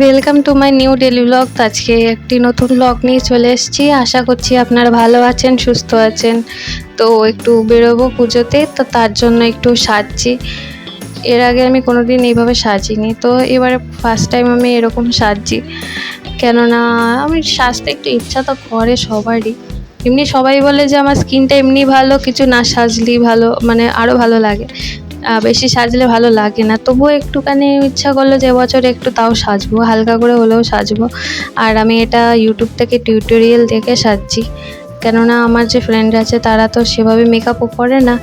Welcome to my new daily blog. আজকে একটি নতুন ব্লগ নিয়ে চলে এসেছি। আশা করছি আপনারা ভালো আছেন, সুস্থ আছেন। তো একটু বেরোবো পুজোতে, তো তার জন্য একটু সাজছি। এর আগে আমি কোনোদিন এইভাবে সাজিনি, তো এবারে ফার্স্ট টাইম আমি এরকম সাজছি। কেননা আমি সাজতে একটু ইচ্ছা তো করে সবারই। এমনি সবাই বলে যে আমার স্কিনটা এমনি ভালো, কিছু না সাজলেই ভালো, মানে আরও ভালো লাগে। বেশি সাজলে ভালো লাগে না, তবুও একটুখানি ইচ্ছা করলো যে এবছর একটু তাও সাজবো, হালকা করে হলেও সাজবো। আর আমি এটা ইউটিউব থেকে টিউটোরিয়াল দেখে সাজছি। কেননা আমার যে ফ্রেন্ড আছে তারা তো সেভাবে মেকআপও করে না।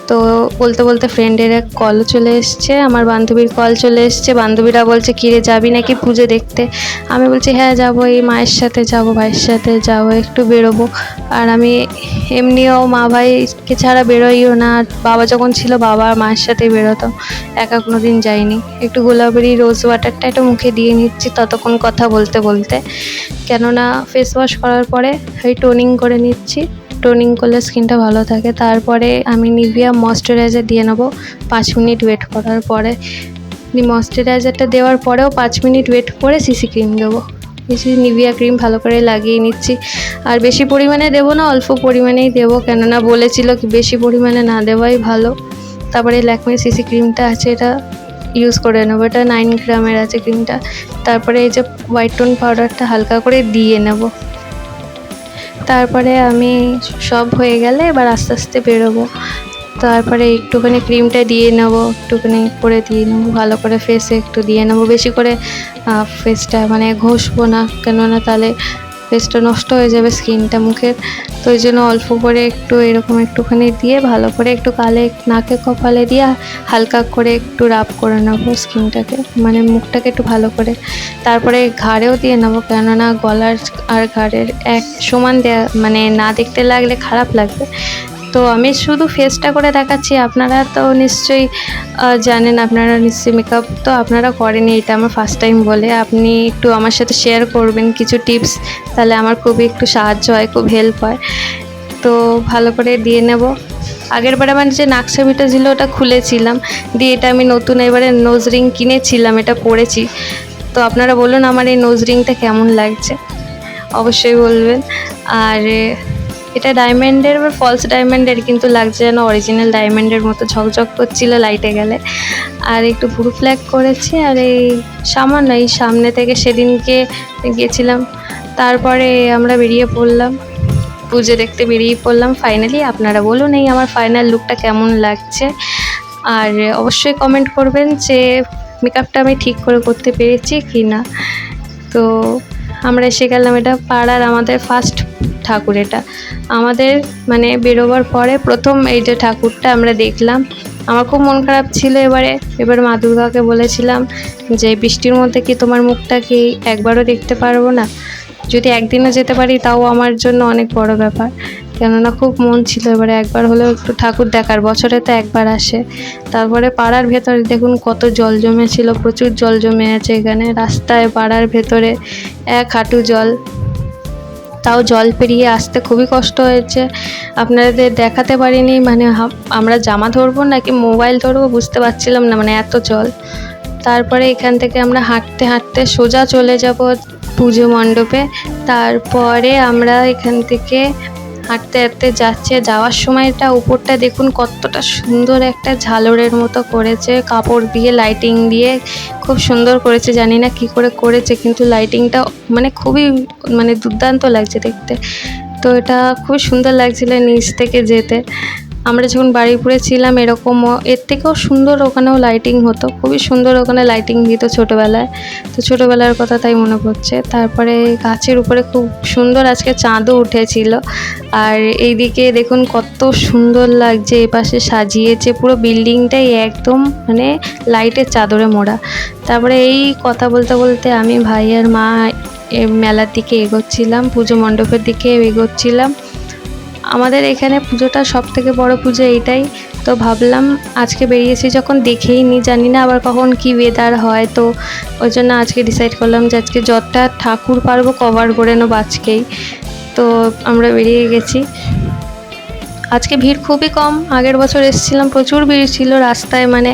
তো বলতে বলতে ফ্রেন্ডের এক কল চলে এসছে, আমার বান্ধবীর কল চলে এসছে। বান্ধবীরা বলছে, কিরে যাবি নাকি পুজো দেখতে? আমি বলছি হ্যাঁ যাবো, এই মায়ের সাথে যাবো, ভাইয়ের সাথে যাবো, একটু বেরোবো। আর আমি এমনিও মা ভাইকে ছাড়া বেরোইও না। আর বাবা যখন ছিল বাবা আর মায়ের সাথেই বেরোতাম, একা কোনো দিন যাইনি। একটু গোলাপেরি রোজ ওয়াটারটা একটু মুখে দিয়ে নিচ্ছি ততক্ষণ কথা বলতে বলতে। কেননা ফেস ওয়াশ করার পরে ওই টোনিং করে নিচ্ছি, টোনিং করলে স্কিনটা ভালো থাকে। তারপরে আমি নিভিয়া ময়শ্চারাইজার দিয়ে নেবো 5 মিনিট ওয়েট করার পরে। ময়শ্চারাইজারটা দেওয়ার পরেও 5 মিনিট ওয়েট করে সিসি ক্রিম দেবো। নিভিয়া ক্রিম ভালো করে লাগিয়ে নিচ্ছি। আর বেশি পরিমাণে দেবো না, অল্প পরিমাণেই দেবো, কেননা বলেছিল কি বেশি পরিমাণে না দেওয়াই ভালো। তারপরে ল্যাকমির সিসি ক্রিমটা আছে, এটা ইউজ করে নেবো। এটা 9 গ্রামের আছে ক্রিমটা। তারপরে এই যে হোয়াইট টোন পাউডারটা হালকা করে দিয়ে নেব। তারপরে আমি সব হয়ে গেলে এবার আস্তে আস্তে বেরোবো। তারপরে একটুখানি ক্রিমটা দিয়ে নেবো, একটুখানি করে দিয়ে নেবো, ভালো করে ফেসে একটু দিয়ে নেবো। বেশি করে ফেসটা মানে ঘষবো না, কেননা তাহলে ফেসটা নষ্ট হয়ে যাবে স্কিনটা মুখের। তো ওই জন্য অল্প করে একটু এরকম একটুখানি দিয়ে ভালো করে একটু গালে নাকে কপালে দিয়ে হালকা করে একটু রাব করে নেবো স্কিনটাকে, মানে মুখটাকে একটু ভালো করে। তারপরে ঘাড়েও দিয়ে নেবো, কেননা গলার আর ঘাড়ের এক সমান দেয়া মানে না দেখতে লাগলে খারাপ লাগবে। তো আমি শুধু ফেসটা করে দেখাচ্ছি, আপনারা তো নিশ্চয়ই জানেন, আপনারা নিশ্চয়ই মেকআপ তো আপনারা করেনি, এটা আমার ফার্স্ট টাইম বলে। আপনি একটু আমার সাথে শেয়ার করবেন কিছু টিপস, তাহলে আমার খুবই একটু সাহায্য হয়, খুব হেল্প হয়। তো ভালো করে দিয়ে নেব। আগের বারে আমার যে নাকছাবিটা ছিল ওটা খুলেছিলাম, দিয়ে এটা আমি নতুন এবারে নোজ রিং কিনেছিলাম, এটা পরেছি। তো আপনারা বলুন আমার এই নোজ রিংটা কেমন লাগছে, অবশ্যই বলবেন। আর এটা ডায়মন্ডের বা ফলস ডায়মন্ডের, কিন্তু লাগছে যেন অরিজিনাল ডায়মন্ডের মতো, ঝকঝক করছিল লাইটে গেলে। আর একটু ভুরু ফ্ল্যাগ করেছি। আর এই সামান্য এই সামনে থেকে সেদিনকে গিয়েছিলাম, তারপরে আমরা বেরিয়ে পড়লাম, পুজো দেখতে বেরিয়ে পড়লাম ফাইনালি। আপনারা বলুন এই আমার ফাইনাল লুকটা কেমন লাগছে। আর অবশ্যই কমেন্ট করবেন যে মেকআপটা আমি ঠিক করে করতে পেরেছি কি না। তো আমরা এসে গেলাম, এটা পাড়ার আমাদের ফার্স্ট ঠাকুর। এটা আমাদের মানে বেরোবার পরে প্রথম এই যে ঠাকুরটা আমরা দেখলাম। আমার খুব মন খারাপ ছিল এবার মা দুর্গাকে বলেছিলাম যে বৃষ্টির মধ্যে কি তোমার মুখটা কি একবারও দেখতে পারবো না? যদি একদিনও যেতে পারি তাও আমার জন্য অনেক বড় ব্যাপার, কেননা খুব মন ছিল এবারে একবার হলেও একটু ঠাকুর দেখার, বছরে তো একবার আসে। তারপরে পাড়ার ভেতরে দেখুন কত জল জমেছিল, প্রচুর জল জমে আছে এখানে রাস্তায়, পাড়ার ভেতরে এক হাঁটু জল। তাও জল পেরিয়ে আসতে খুবই কষ্ট হয়েছে, আপনাদের দেখাতে পারিনি। মানে আমরা জামা ধরবো নাকি মোবাইল ধরবো বুঝতে পারছিলাম না, মানে এত জল। তারপরে এখান থেকে আমরা হাঁটতে হাঁটতে সোজা চলে যাব পুজো মণ্ডপে। তারপরে আমরা এখান থেকে হাঁটতে হাঁটতে যাওয়ার সময়টা উপরটা দেখুন কতটা সুন্দর, একটা ঝালরের মতো করেছে, কাপড় দিয়ে লাইটিং দিয়ে খুব সুন্দর করেছে। জানি না কি করে করেছে, কিন্তু লাইটিংটা মানে খুবই মানে দুর্দান্ত লাগছে দেখতে। তো এটা খুবই সুন্দর লাগছিল নিচ থেকে যেতে। আমরা যখন বারুইপুরে ছিলাম এরকম এর থেকেও সুন্দর ওখানেও লাইটিং হতো, খুবই সুন্দর ওখানে লাইটিং দিত ছোটোবেলায়। তো ছোটোবেলার কথা তাই মনে পড়ছে। তারপরে গাছের উপরে খুব সুন্দর আজকে চাঁদও উঠেছিল। আর এইদিকে দেখুন কত সুন্দর লাগছে, এপাশে সাজিয়েছে পুরো বিল্ডিংটাই একদম মানে লাইটের চাদরে মোড়া। তারপরে এই কথা বলতে বলতে আমি ভাই আর মা মেলার দিকে এগোচ্ছিলাম, পুজো মণ্ডপের দিকে এগোচ্ছিলাম। আমাদের এখানে পুজোটা সব থেকে বড় পুজো এইটাই। তো ভাবলাম আজকে বেরিয়েছি যখন দেখেই নি, জানি না আবার কখন কি ওয়েদার হয়। তো ওই জন্য আজকে ডিসাইড করলাম যে আজকে যতটা ঠাকুর পারবো কভার করে নেবো আজকেই। তো আমরা বেরিয়ে গেছি। আজকে ভিড় খুবই কম, আগের বছর এসেছিলাম প্রচুর ভিড় ছিল রাস্তায়, মানে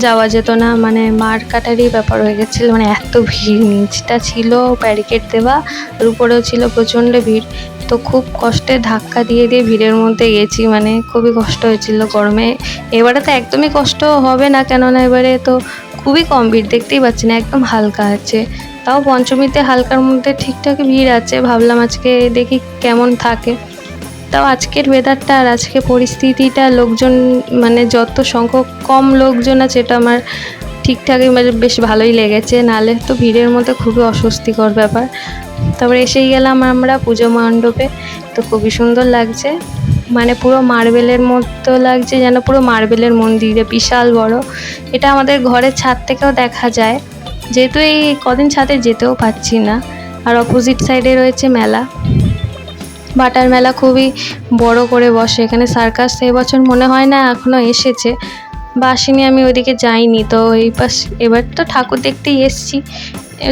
যাওয়া যেত না, মানে মার কাটারই ব্যাপার হয়ে গেছিলো, মানে এত ভিড়, নিচটা ছিল ব্যারিকেড দেওয়া আর উপরেও ছিল প্রচণ্ড ভিড়। তো খুব কষ্টে ধাক্কা দিয়ে দিয়ে ভিড়ের মধ্যে গেছি, মানে খুবই কষ্ট হয়েছিল গরমে। এবারে তো একদমই কষ্ট হবে না, কেননা এবারে তো খুবই কম ভিড়, দেখতেই পাচ্ছি না, একদম হালকা আছে। তাও পঞ্চমীতে হালকার মধ্যে ঠিকঠাক ভিড় আছে, ভাবলাম আজকে দেখি কেমন থাকে। তাও আজকের ওয়েদারটা আর আজকে পরিস্থিতিটা, লোকজন মানে যত সংখ্যক কম লোকজন আছে, এটা আমার ঠিকঠাকই মানে বেশ ভালোই লেগেছে, নাহলে তো ভিড়ের মধ্যে খুবই অস্বস্তিকর ব্যাপার। তারপরে এসেই গেলাম আমরা পুজো মণ্ডপে। তো খুবই সুন্দর লাগছে, মানে পুরো মার্বেলের মতো লাগছে, যেন পুরো মার্বেলের মন্দিরে, বিশাল বড়। এটা আমাদের ঘরের ছাদ থেকেও দেখা যায়, যেহেতু এই কদিন ছাদে যেতেও পাচ্ছি না। আর অপোজিট সাইডে রয়েছে মেলা, বাটার মেলা, খুবই বড় করে বসে এখানে। সার্কাস এবছর মনে হয় না এখনও এসেছে বা আসেনি, আমি ওইদিকে যাইনি। তো এই পাশ এবার তো ঠাকুর দেখতেই এসছি,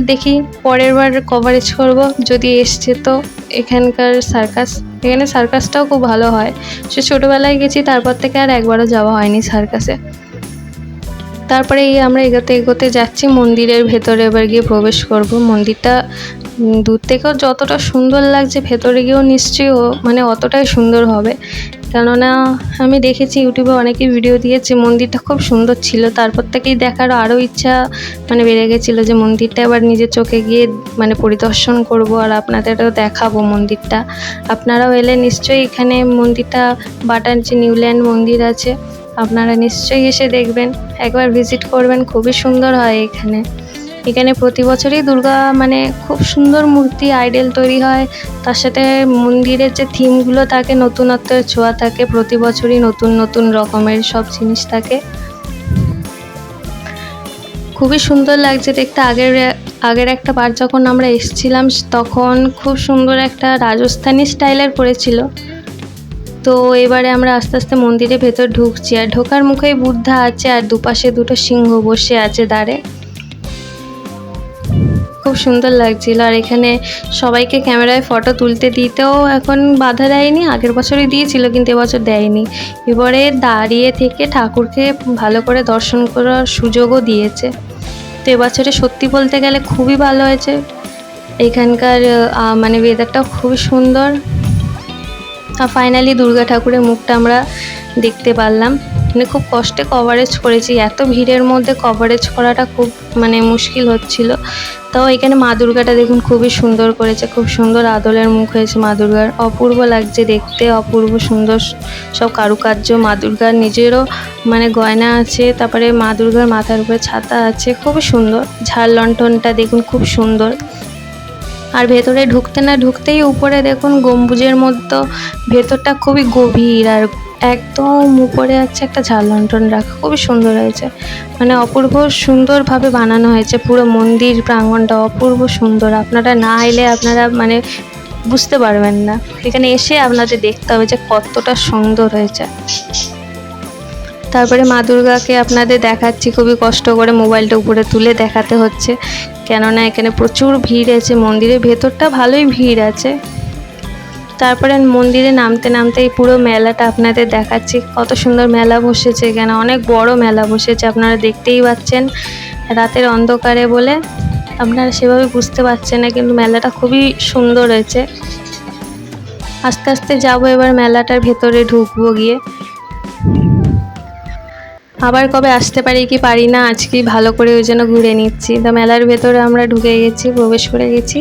দেখি পরের বার কভারেজ করব যদি এসছে তো। এখানকার এখানে সার্কাসটাও খুব ভালো হয়, সে ছোটোবেলায় গেছি, তারপর থেকে আর একবারও যাওয়া হয়নি সার্কাসে। তারপরে আমরা এগোতে এগোতে যাচ্ছি মন্দিরের ভেতরে, এবার গিয়ে প্রবেশ করব। মন্দিরটা দূর থেকেও যতটা সুন্দর লাগছে, ভেতরে গিয়েও নিশ্চয়ই মানে অতটাই সুন্দর হবে, কেননা আমি দেখেছি ইউটিউবে অনেকেই ভিডিও দিয়েছে, মন্দিরটা খুব সুন্দর ছিল। তারপর থেকেই দেখার আরও ইচ্ছা মানে বেড়ে গেছিলো যে মন্দিরটা এবার নিজের চোখে গিয়ে মানে পরিদর্শন করব আর আপনাদেরও দেখাবো মন্দিরটা। আপনারাও এলে নিশ্চয়ই এখানে মন্দিরটা, বাটার যে নিউল্যান্ড মন্দির আছে, আপনারা নিশ্চয়ই এসে দেখবেন, একবার ভিজিট করবেন, খুবই সুন্দর হয় এখানে প্রতি বছরই দুর্গা মানে খুব সুন্দর মূর্তি আইডল তৈরি হয়। তার সাথে মন্দিরের যে থিমগুলো থাকে, নতুনত্বের ছোঁয়া থাকে, প্রতি বছরই নতুন নতুন রকমের সব জিনিস থাকে, খুবই সুন্দর লাগছে দেখতে। আগের একটা বার যখন আমরা এসেছিলাম, তখন খুব সুন্দর একটা রাজস্থানি স্টাইলের করেছিল। তো এবারে আমরা আস্তে আস্তে মন্দিরের ভেতর ঢুকছি, আর ঢোকার মুখেই বুদ্ধা আছে, আর দুপাশে দুটো সিংহ বসে আছে দাঁড়ে, খুব সুন্দর লাগছিল। আর এখানে সবাইকে ক্যামেরায় ফটো তুলতে দিতেও এখন বাধা দেয়নি, আগের বছরই দিয়েছিল কিন্তু এবছর দেয়নি। এবারে দাঁড়িয়ে থেকে ঠাকুরকে ভালো করে দর্শন করার সুযোগও দিয়েছে। তো এবছরে সত্যি বলতে গেলে খুবই ভালো হয়েছে, এখানকার মানে ওয়েদারটাও খুবই সুন্দর। আর ফাইনালি দুর্গা ঠাকুরের মুখটা আমরা দেখতে পারলাম, মানে খুব কষ্টে কভারেজ করেছি, এত ভিড়ের মধ্যে কভারেজ করাটা খুব মানে মুশকিল হচ্ছিল। তাও এখানে মা দুর্গাটা দেখুন খুবই সুন্দর করেছে, খুব সুন্দর আদলের মুখ হয়েছে মা দুর্গার, অপূর্ব লাগছে দেখতে, অপূর্ব সুন্দর সব কারুকার্য। মা দুর্গার নিজেরও মানে গয়না আছে, তারপরে মা দুর্গার মাথার উপরে ছাতা আছে, খুবই সুন্দর। ঝাড় লণ্ঠনটা দেখুন খুব সুন্দর। আর ভেতরে ঢুকতে না ঢুকতেই উপরে দেখুন গম্বুজের মধ্যে ভেতরটা খুবই গভীর, আর একদম উপরে আছে একটা ঝাড় লণ্ঠন রাখা, খুবই সুন্দর হয়েছে, মানে অপূর্ব সুন্দরভাবে বানানো হয়েছে পুরো মন্দির প্রাঙ্গণটা, অপূর্ব সুন্দর। আপনারা না এলে আপনারা মানে বুঝতে পারবেন না, এখানে এসে আপনাদের দেখতে হবে যে কতটা সুন্দর হয়েছে। তারপরে মা দুর্গাকে আপনাদের দেখাচ্ছি, খুবই কষ্ট করে মোবাইলটা উপরে তুলে দেখাতে হচ্ছে, কেননা এখানে প্রচুর ভিড় আছে, মন্দিরের ভেতরটা ভালোই ভিড় আছে। তারপরে মন্দিরে নামতে নামতে এই পুরো মেলাটা আপনাদের দেখাচ্ছি, কত সুন্দর মেলা বসেছে এখানে, অনেক বড় মেলা বসেছে, আপনারা দেখতেই পাচ্ছেন। রাতের অন্ধকারে বলে আপনারা সেভাবে বুঝতে পারছেন না, কিন্তু মেলাটা খুবই সুন্দর হয়েছে। আস্তে আস্তে যাবো এবার মেলাটার ভেতরে, ঢুকবো গিয়ে। আবার কবে আসতে পারি কি পারি না, আজকেই ভালো করে ওই জন্য ঘুরে নিচ্ছি। তো মেলার ভেতরে আমরা ঢুকে গেছি, প্রবেশ করে গেছি।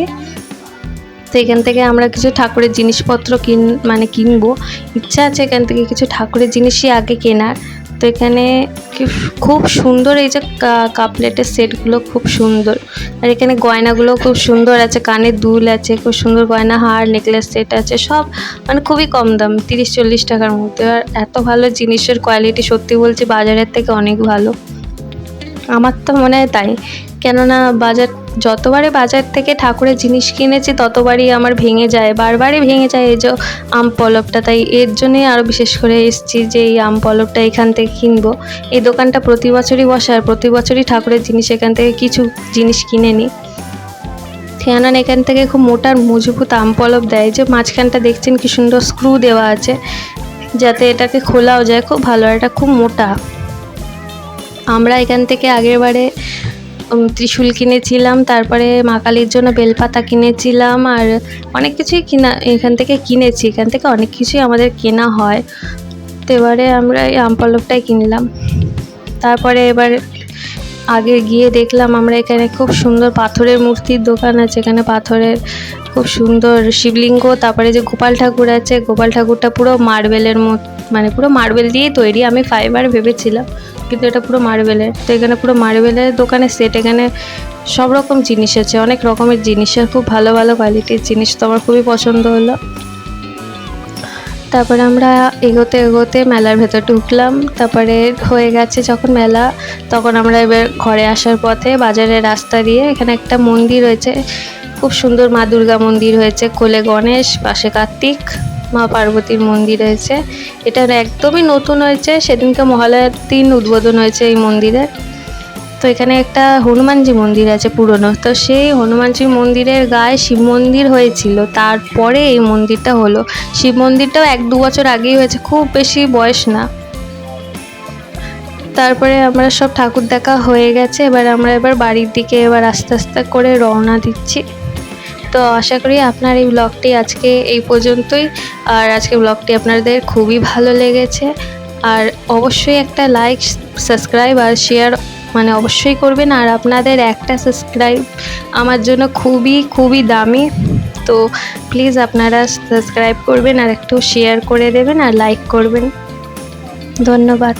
তো এখান থেকে আমরা কিছু ঠাকুরের জিনিসপত্র কিনবো, ইচ্ছা আছে এখান থেকে কিছু ঠাকুরের জিনিসই আগে কেনার। তো এখানে খুব সুন্দর এই যে কাপ প্লেটের সেটগুলো খুব সুন্দর, আর এখানে গয়নাগুলো খুব সুন্দর আছে, কানের দুল আছে, খুব সুন্দর গয়না, হার, নেকলেস সেট আছে, সব মানে খুবই কম দাম, 30-40 টাকার মধ্যে। আর এত ভালো জিনিসের কোয়ালিটি, সত্যি বলছি বাজারের থেকে অনেক ভালো, আমার তো মনে হয় তাই। কেননা যতবারই বাজার থেকে ঠাকুরের জিনিস কিনেছি ততবারই আমার ভেঙে যায়, বারবারই ভেঙে যায় এই যে আম পল্লবটা। তাই এর জন্যই আরও বিশেষ করে এসেছি যে এই আম পল্লবটা এখান থেকে কিনবো। এই দোকানটা প্রতি বছরই বসে, আর প্রতি বছরই ঠাকুরের জিনিস এখান থেকে কিছু জিনিস কিনে নিই। কেননা এখান থেকে খুব মোটার মজবুত আম পল্লব দেয়, যে মাঝখানটা দেখছেন কি সুন্দর স্ক্রু দেওয়া আছে যাতে এটাকে খোলাও যায়, খুব ভালো, এটা খুব মোটা। আমরা এখান থেকে আগেরবারে ত্রিশূল কিনেছিলাম, তারপরে মা কালীর জন্য বেলপাতা কিনেছিলাম, আর অনেক কিছুই এখান থেকে কিনেছি। এখান থেকে অনেক কিছুই আমাদের কেনা হয়। তো এবারে আমরা এই আম পল্লবটাই কিনলাম। তারপরে এবার আগে গিয়ে দেখলাম আমরা এখানে খুব সুন্দর পাথরের মূর্তির দোকান আছে। এখানে পাথরের খুব সুন্দর শিবলিঙ্গ, তারপরে যে গোপাল ঠাকুর আছে, গোপাল ঠাকুরটা পুরো মার্বেলের মানে পুরো মার্বেল দিয়েই তৈরি। আমি ফাইবার ভেবেছিলাম, কিন্তু এটা পুরো মার্বেলের। তো এখানে পুরো মার্বেলের দোকানের সেট। এখানে সব রকম জিনিস আছে, অনেক রকমের জিনিস, আর খুব ভালো ভালো কোয়ালিটির জিনিস। তো আমার খুবই পছন্দ হলো। তারপরে আমরা এগোতে এগোতে মেলার ভেতর ঢুকলাম। তারপরে হয়ে গেছে যখন মেলা, তখন আমরা এবার ঘরে আসার পথে বাজারের রাস্তা দিয়ে এখানে একটা মন্দির রয়েছে, খুব সুন্দর মা দুর্গা মন্দির হয়েছে, কোলে গণেশ, পাশে কার্তিক, মা পার্বতীর মন্দির রয়েছে। এটা একদমই নতুন হয়েছে, সেদিনকে মহালয়ার দিন উদ্বোধন হয়েছে এই মন্দিরের। তো এখানে একটা হনুমানজি মন্দির আছে পুরনো, তো সেই হনুমানজি মন্দিরের গায়ে শিব মন্দির হয়েছিল, তারপরে এই মন্দিরটা হলো। শিব মন্দিরটাও 1-2 বছর আগেই হয়েছে, খুব বেশি বয়স না। তারপরে আমরা সব ঠাকুর দেখা হয়ে গেছে, এবার বাড়ির দিকে আস্তে আস্তে করে রওনা দিচ্ছি। তো আশা করি আপনার এই ব্লগটি আজকে এই পর্যন্তই। আর আজকে ব্লগটি আপনাদের খুবই ভালো লেগেছে। আর অবশ্যই একটা লাইক, সাবস্ক্রাইব আর শেয়ার মানে অবশ্যই করবেন। আর আপনাদের একটা সাবস্ক্রাইব আমার জন্য খুবই খুবই দামি। তো প্লিজ আপনারা সাবস্ক্রাইব করবেন, আর একটু শেয়ার করে দেবেন, আর লাইক করবেন। ধন্যবাদ।